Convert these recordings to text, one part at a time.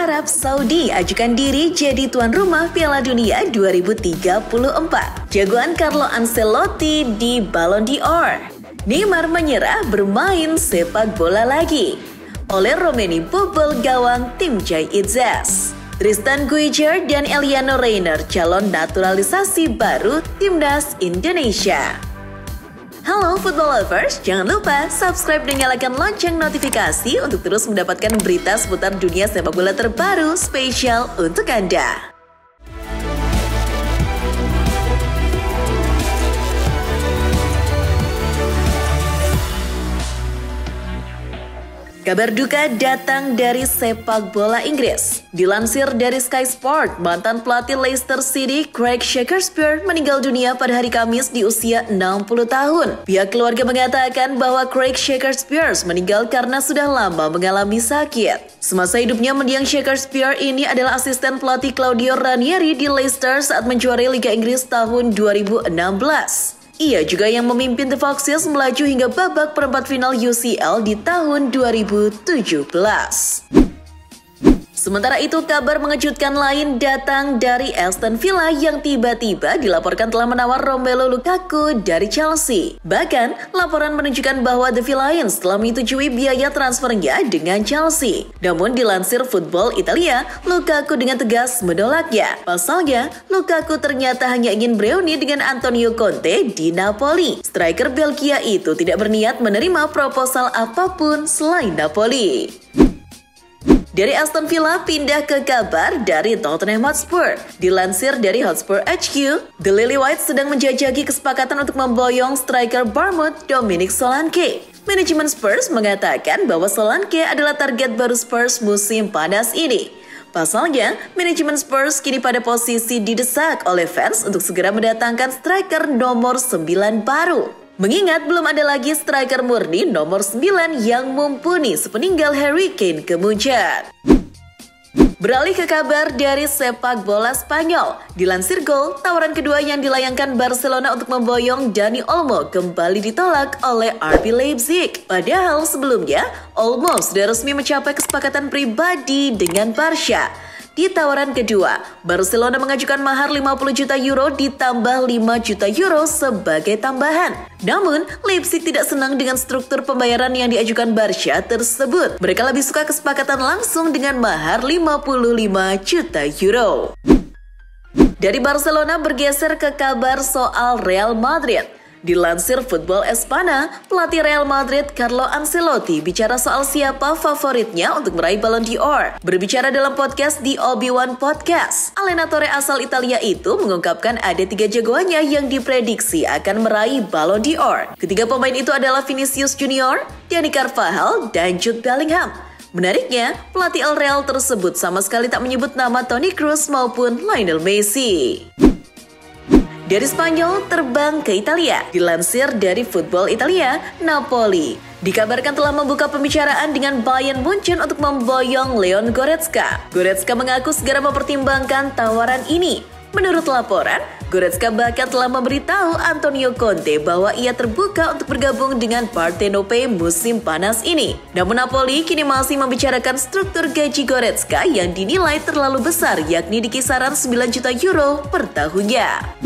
Arab Saudi ajukan diri jadi tuan rumah Piala Dunia 2034. Jagoan Carlo Ancelotti di Ballon d'Or. Neymar menyerah bermain sepak bola lagi. Oleh Romeni bobol gawang tim Jai Itzes. Tristan Guijer dan Eliano Reiner calon naturalisasi baru Timnas Indonesia. Halo football lovers, jangan lupa subscribe dan nyalakan lonceng notifikasi untuk terus mendapatkan berita seputar dunia sepak bola terbaru spesial untuk Anda. Kabar duka datang dari sepak bola Inggris. Dilansir dari Sky Sport, mantan pelatih Leicester City Craig Shakespeare meninggal dunia pada hari Kamis di usia 60 tahun. Pihak keluarga mengatakan bahwa Craig Shakespeare meninggal karena sudah lama mengalami sakit. Semasa hidupnya, mendiang Shakespeare ini adalah asisten pelatih Claudio Ranieri di Leicester saat menjuarai Liga Inggris tahun 2016. Ia juga yang memimpin The Foxes melaju hingga babak perempat final UCL di tahun 2017. Sementara itu, kabar mengejutkan lain datang dari Aston Villa yang tiba-tiba dilaporkan telah menawar Romelu Lukaku dari Chelsea. Bahkan, laporan menunjukkan bahwa The Villains telah menyetujui biaya transfernya dengan Chelsea. Namun dilansir Football Italia, Lukaku dengan tegas menolaknya. Pasalnya, Lukaku ternyata hanya ingin bereuni dengan Antonio Conte di Napoli. Striker Belgia itu tidak berniat menerima proposal apapun selain Napoli. Dari Aston Villa pindah ke kabar dari Tottenham Hotspur. Dilansir dari Hotspur HQ, The Lily-Whites sedang menjajaki kesepakatan untuk memboyong striker Bournemouth Dominic Solanke. Manajemen Spurs mengatakan bahwa Solanke adalah target baru Spurs musim panas ini. Pasalnya, manajemen Spurs kini pada posisi didesak oleh fans untuk segera mendatangkan striker nomor 9 baru. Mengingat belum ada lagi striker murni nomor 9 yang mumpuni sepeninggal Harry Kane kemuncut. Beralih ke kabar dari sepak bola Spanyol. Dilansir Gol, tawaran kedua yang dilayangkan Barcelona untuk memboyong Dani Olmo kembali ditolak oleh RB Leipzig. Padahal sebelumnya, Olmo sudah resmi mencapai kesepakatan pribadi dengan Barca. Di tawaran kedua, Barcelona mengajukan mahar 50 juta euro ditambah 5 juta euro sebagai tambahan. Namun, Leipzig tidak senang dengan struktur pembayaran yang diajukan Barca tersebut. Mereka lebih suka kesepakatan langsung dengan mahar 55 juta euro. Dari Barcelona bergeser ke kabar soal Real Madrid. Dilansir Football Espana, pelatih Real Madrid Carlo Ancelotti bicara soal siapa favoritnya untuk meraih Ballon d'Or. Berbicara dalam podcast di Obi-Wan Podcast, allenatore asal Italia itu mengungkapkan ada 3 jagoannya yang diprediksi akan meraih Ballon d'Or. Ketiga pemain itu adalah Vinicius Junior, Dani Carvajal, dan Jude Bellingham. Menariknya, pelatih El Real tersebut sama sekali tak menyebut nama Toni Kroos maupun Lionel Messi. Dari Spanyol terbang ke Italia. Dilansir dari Football Italia, Napoli dikabarkan telah membuka pembicaraan dengan Bayern Munchen untuk memboyong Leon Goretzka. Goretzka mengaku segera mempertimbangkan tawaran ini. Menurut laporan, Goretzka bahkan telah memberitahu Antonio Conte bahwa ia terbuka untuk bergabung dengan Partenope musim panas ini. Namun Napoli kini masih membicarakan struktur gaji Goretzka yang dinilai terlalu besar, yakni di kisaran 9 juta euro per tahunnya.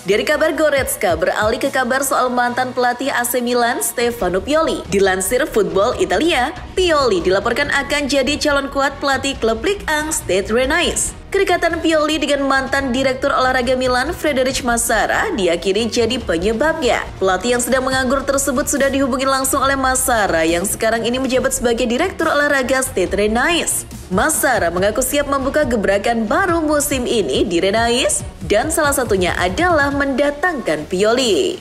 Dari kabar Goretzka beralih ke kabar soal mantan pelatih AC Milan Stefano Pioli. Dilansir Football Italia, Pioli dilaporkan akan jadi calon kuat pelatih klub Ligue 1 Stade Rennais. Kedekatan Pioli dengan mantan direktur olahraga Milan Frédéric Massara diakini jadi penyebabnya. Pelatih yang sedang menganggur tersebut sudah dihubungi langsung oleh Massara yang sekarang ini menjabat sebagai direktur olahraga Stade Rennais. Massara mengaku siap membuka gebrakan baru musim ini di Rennais dan salah satunya adalah mendatangkan Pioli.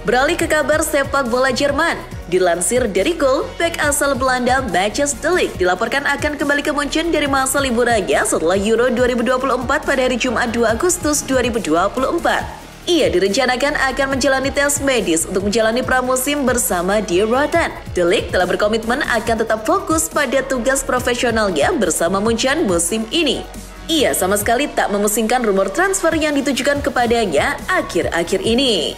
Beralih ke kabar sepak bola Jerman. Dilansir dari Goal, bek asal Belanda Matthijs de Ligt dilaporkan akan kembali ke Munchen dari masa liburannya setelah Euro 2024 pada hari Jumat 2 Agustus 2024. Ia direncanakan akan menjalani tes medis untuk menjalani pramusim bersama Die Roten. De Ligt telah berkomitmen akan tetap fokus pada tugas profesionalnya bersama Munchen musim ini. Ia sama sekali tak memusingkan rumor transfer yang ditujukan kepadanya akhir-akhir ini.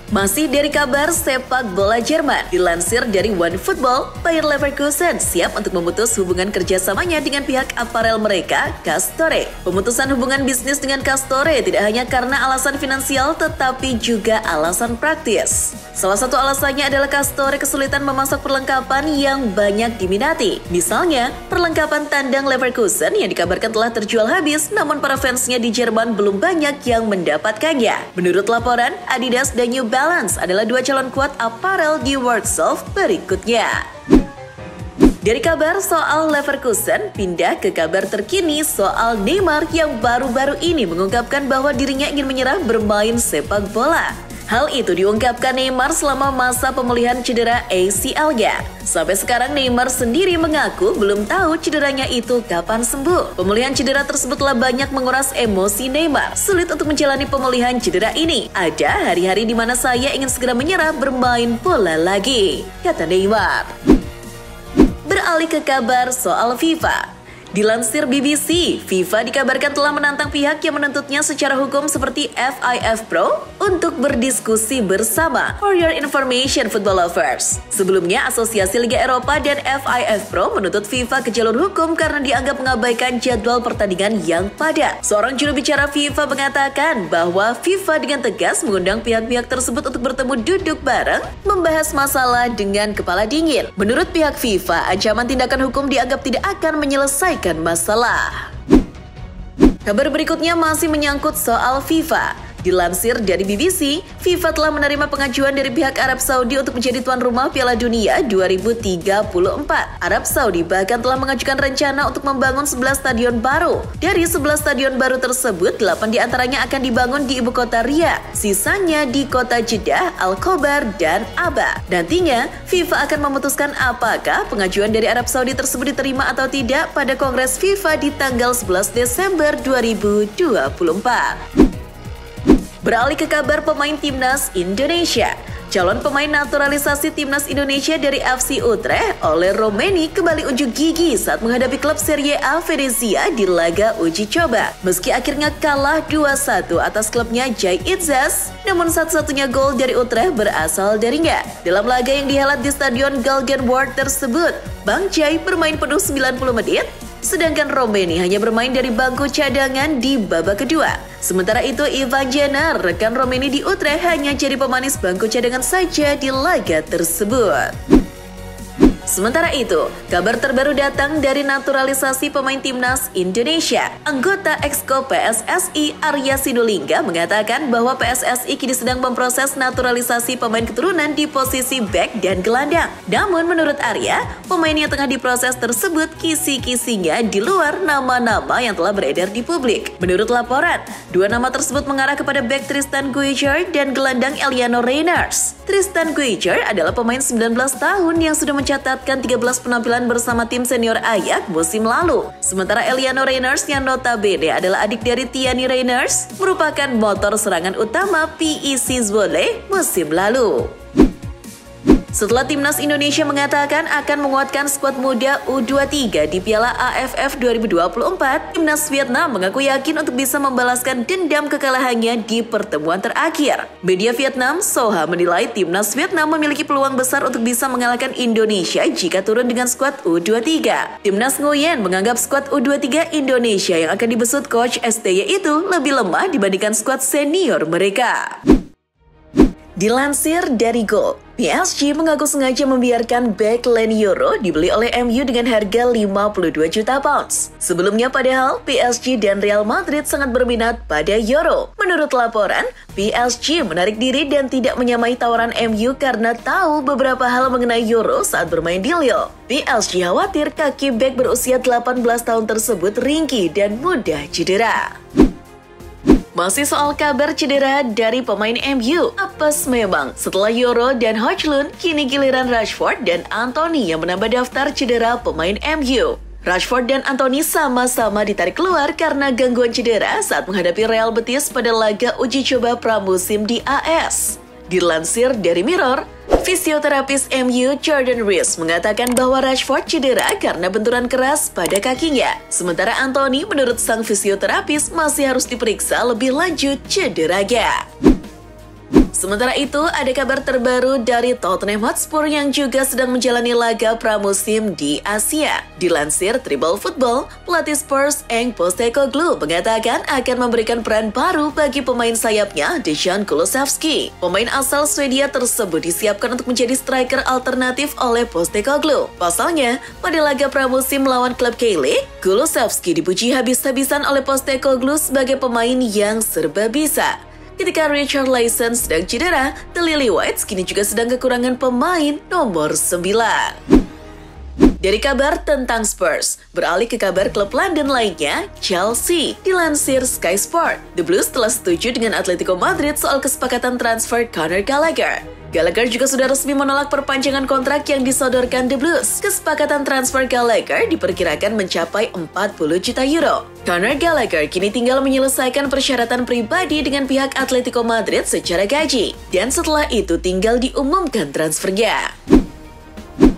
Masih dari kabar sepak bola Jerman, dilansir dari OneFootball, Bayer Leverkusen siap untuk memutus hubungan kerjasamanya dengan pihak aparel mereka, Castore. Pemutusan hubungan bisnis dengan Castore tidak hanya karena alasan finansial, tetapi juga alasan praktis. Salah satu alasannya adalah Castore kesulitan memasok perlengkapan yang banyak diminati. Misalnya, perlengkapan tandang Leverkusen yang dikabarkan telah terjual habis, namun para fansnya di Jerman belum banyak yang mendapatkannya. Menurut laporan, Adidas dan New Balance adalah dua calon kuat aparel di Warsaw berikutnya. Dari kabar soal Leverkusen, pindah ke kabar terkini soal Neymar yang baru-baru ini mengungkapkan bahwa dirinya ingin menyerah bermain sepak bola. Hal itu diungkapkan Neymar selama masa pemulihan cedera ACL-nya. Sampai sekarang Neymar sendiri mengaku belum tahu cederanya itu kapan sembuh. Pemulihan cedera tersebut telah banyak menguras emosi Neymar. Sulit untuk menjalani pemulihan cedera ini. Ada hari-hari di mana saya ingin segera menyerah bermain bola lagi, kata Neymar. Beralih ke kabar soal FIFA. Dilansir BBC, FIFA dikabarkan telah menantang pihak yang menuntutnya secara hukum seperti FIF Pro untuk berdiskusi bersama. For your information, football lovers. Sebelumnya, Asosiasi Liga Eropa dan FIF Pro menuntut FIFA ke jalur hukum karena dianggap mengabaikan jadwal pertandingan yang padat. Seorang juru bicara FIFA mengatakan bahwa FIFA dengan tegas mengundang pihak-pihak tersebut untuk bertemu duduk bareng, membahas masalah dengan kepala dingin. Menurut pihak FIFA, ancaman tindakan hukum dianggap tidak akan menyelesaikan masalah. Kabar berikutnya masih menyangkut soal FIFA. Dilansir dari BBC, FIFA telah menerima pengajuan dari pihak Arab Saudi untuk menjadi tuan rumah Piala Dunia 2034. Arab Saudi bahkan telah mengajukan rencana untuk membangun 11 stadion baru. Dari 11 stadion baru tersebut, 8 diantaranya akan dibangun di ibu kota Riyadh, sisanya di kota Jeddah, Al-Khobar, dan Aba. Nantinya, FIFA akan memutuskan apakah pengajuan dari Arab Saudi tersebut diterima atau tidak pada Kongres FIFA di tanggal 11 Desember 2024. Beralih ke kabar pemain Timnas Indonesia. Calon pemain naturalisasi Timnas Indonesia dari FC Utrecht, Ole Romeni kembali unjuk gigi saat menghadapi klub Serie A Venezia di laga uji coba. Meski akhirnya kalah 2-1 atas klubnya Jai Itzas, namun satu-satunya gol dari Utrecht berasal darinya. Dalam laga yang dihelat di Stadion Galgenwaard tersebut, Bang Jai bermain penuh 90 menit, sedangkan Romeni hanya bermain dari bangku cadangan di babak kedua. Sementara itu, Ivan Jenner, rekan Romeni di Utrecht, hanya jadi pemanis bangku cadangan saja di laga tersebut. Sementara itu, kabar terbaru datang dari naturalisasi pemain Timnas Indonesia. Anggota Exco PSSI Arya Sinulinga mengatakan bahwa PSSI kini sedang memproses naturalisasi pemain keturunan di posisi bek dan gelandang. Namun menurut Arya, pemain yang tengah diproses tersebut kisi-kisinya di luar nama-nama yang telah beredar di publik. Menurut laporan, dua nama tersebut mengarah kepada bek Tristan Guijer dan gelandang Eliano Reiners. Tristan Guijer adalah pemain 19 tahun yang sudah mencatatkan 13 penampilan bersama tim senior Ajax musim lalu. Sementara Eliano Reiners yang notabene adalah adik dari Tiani Reiners merupakan motor serangan utama PEC Zwolle musim lalu. Setelah Timnas Indonesia mengatakan akan menguatkan skuad muda U23 di Piala AFF 2024, Timnas Vietnam mengaku yakin untuk bisa membalaskan dendam kekalahannya di pertemuan terakhir. Media Vietnam, Soha, menilai Timnas Vietnam memiliki peluang besar untuk bisa mengalahkan Indonesia jika turun dengan skuad U23. Timnas Nguyen menganggap skuad U23 Indonesia yang akan dibesut Coach STY itu lebih lemah dibandingkan skuad senior mereka. Dilansir dari Goal, PSG mengaku sengaja membiarkan bek Leny Yoro dibeli oleh MU dengan harga 52 juta pounds. Sebelumnya padahal PSG dan Real Madrid sangat berminat pada Yoro. Menurut laporan, PSG menarik diri dan tidak menyamai tawaran MU karena tahu beberapa hal mengenai Yoro saat bermain di Lille. PSG khawatir kaki bek berusia 18 tahun tersebut ringkih dan mudah cedera. Masih soal kabar cedera dari pemain MU, apes memang. Setelah Yoro dan Højlund, kini giliran Rashford dan Antony yang menambah daftar cedera pemain MU. Rashford dan Antony sama-sama ditarik keluar karena gangguan cedera saat menghadapi Real Betis pada laga uji coba pramusim di AS. Dilansir dari Mirror, fisioterapis MU Jordan Rees mengatakan bahwa Rashford cedera karena benturan keras pada kakinya. Sementara Antony menurut sang fisioterapis masih harus diperiksa lebih lanjut cederanya. Sementara itu, ada kabar terbaru dari Tottenham Hotspur yang juga sedang menjalani laga pramusim di Asia. Dilansir Tribal Football, pelatih Spurs Cenk Postecoglou mengatakan akan memberikan peran baru bagi pemain sayapnya Dejan Kulusevski. Pemain asal Swedia tersebut disiapkan untuk menjadi striker alternatif oleh Postecoglou. Pasalnya, pada laga pramusim melawan klub K-League, Kulusevski dipuji habis-habisan oleh Postecoglou sebagai pemain yang serba bisa. Ketika Richarlison sedang cedera, The Lily-Whites kini juga sedang kekurangan pemain nomor 9. Dari kabar tentang Spurs, beralih ke kabar klub London lainnya, Chelsea. Dilansir Sky Sport, The Blues telah setuju dengan Atletico Madrid soal kesepakatan transfer Conor Gallagher. Gallagher juga sudah resmi menolak perpanjangan kontrak yang disodorkan The Blues. Kesepakatan transfer Gallagher diperkirakan mencapai 40 juta euro. Conor Gallagher kini tinggal menyelesaikan persyaratan pribadi dengan pihak Atletico Madrid secara gaji. Dan setelah itu tinggal diumumkan transfernya.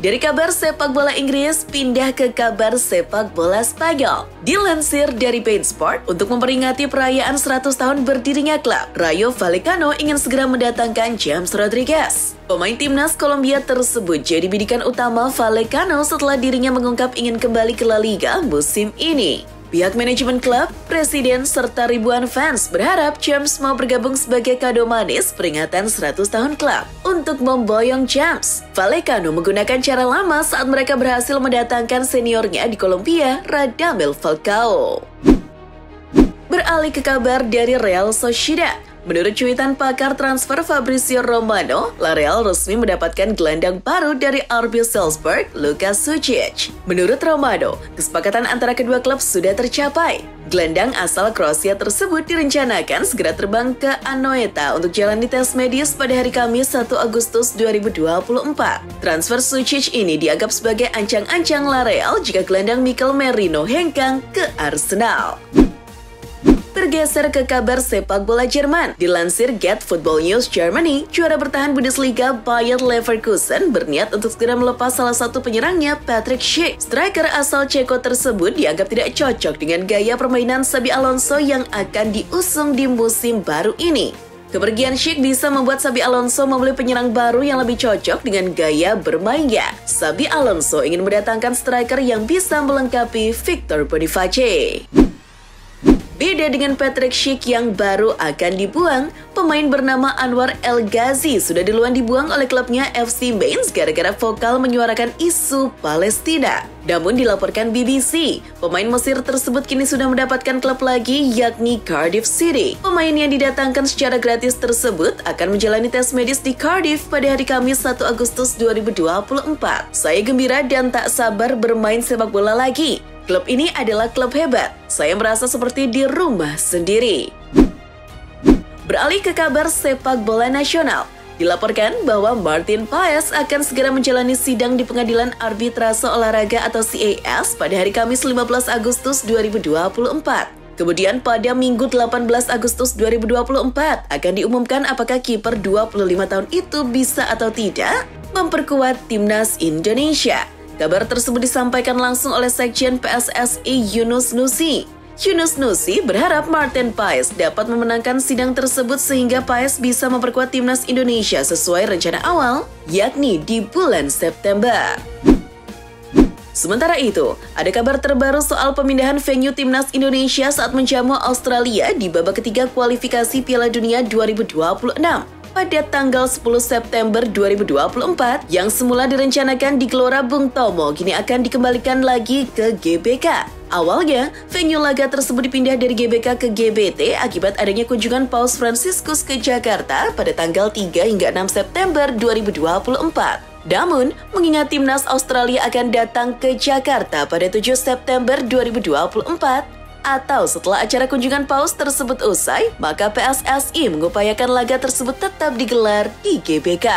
Dari kabar sepak bola Inggris, pindah ke kabar sepak bola Spanyol. Dilansir dari Bein Sport, untuk memperingati perayaan 100 tahun berdirinya klub, Rayo Vallecano ingin segera mendatangkan James Rodriguez. Pemain timnas Kolombia tersebut jadi bidikan utama Vallecano setelah dirinya mengungkap ingin kembali ke La Liga musim ini. Pihak manajemen klub, presiden, serta ribuan fans berharap James mau bergabung sebagai kado manis peringatan 100 tahun klub. Untuk memboyong James, Vallecano menggunakan cara lama saat mereka berhasil mendatangkan seniornya di Kolombia, Radamel Falcao. Beralih ke kabar dari Real Sociedad. Menurut cuitan pakar transfer Fabrizio Romano, La Real resmi mendapatkan gelandang baru dari RB Salzburg, Luka Sučić. Menurut Romano, kesepakatan antara kedua klub sudah tercapai. Gelandang asal Kroasia tersebut direncanakan segera terbang ke Anoeta untuk jalani tes medis pada hari Kamis 1 Agustus 2024. Transfer Sučić ini dianggap sebagai ancang-ancang La Real jika gelandang Mikel Merino hengkang ke Arsenal. Bergeser ke kabar sepak bola Jerman. Dilansir Get Football News Germany, juara bertahan Bundesliga Bayer Leverkusen berniat untuk segera melepas salah satu penyerangnya, Patrick Schick. Striker asal Ceko tersebut dianggap tidak cocok dengan gaya permainan Xabi Alonso yang akan diusung di musim baru ini. Kepergian Schick bisa membuat Xabi Alonso membeli penyerang baru yang lebih cocok dengan gaya bermainnya. Xabi Alonso ingin mendatangkan striker yang bisa melengkapi Victor Boniface. Beda dengan Patrick Schick yang baru akan dibuang, pemain bernama Anwar El Ghazi sudah duluan dibuang oleh klubnya FC Mainz gara-gara vokal menyuarakan isu Palestina. Namun dilaporkan BBC, pemain Mesir tersebut kini sudah mendapatkan klub lagi yakni Cardiff City. Pemain yang didatangkan secara gratis tersebut akan menjalani tes medis di Cardiff pada hari Kamis 1 Agustus 2024. Saya gembira dan tak sabar bermain sepak bola lagi. Klub ini adalah klub hebat. Saya merasa seperti di rumah sendiri. Beralih ke kabar sepak bola nasional. Dilaporkan bahwa Martin Paes akan segera menjalani sidang di Pengadilan Arbitrase Olahraga atau CAS pada hari Kamis 15 Agustus 2024. Kemudian pada Minggu 18 Agustus 2024 akan diumumkan apakah kiper 25 tahun itu bisa atau tidak memperkuat timnas Indonesia. Kabar tersebut disampaikan langsung oleh Sekjen PSSI Yunus Nusi. Yunus Nusi berharap Martin Paes dapat memenangkan sidang tersebut sehingga Paes bisa memperkuat timnas Indonesia sesuai rencana awal, yakni di bulan September. Sementara itu, ada kabar terbaru soal pemindahan venue timnas Indonesia saat menjamu Australia di babak ketiga kualifikasi Piala Dunia 2026. Pada tanggal 10 September 2024 yang semula direncanakan di Gelora Bung Tomo kini akan dikembalikan lagi ke GBK. Awalnya, venue laga tersebut dipindah dari GBK ke GBT akibat adanya kunjungan Paus Franciscus ke Jakarta pada tanggal 3 hingga 6 September 2024. Namun, mengingat timnas Australia akan datang ke Jakarta pada 7 September 2024, atau setelah acara kunjungan Paus tersebut usai, maka PSSI mengupayakan laga tersebut tetap digelar di GBK.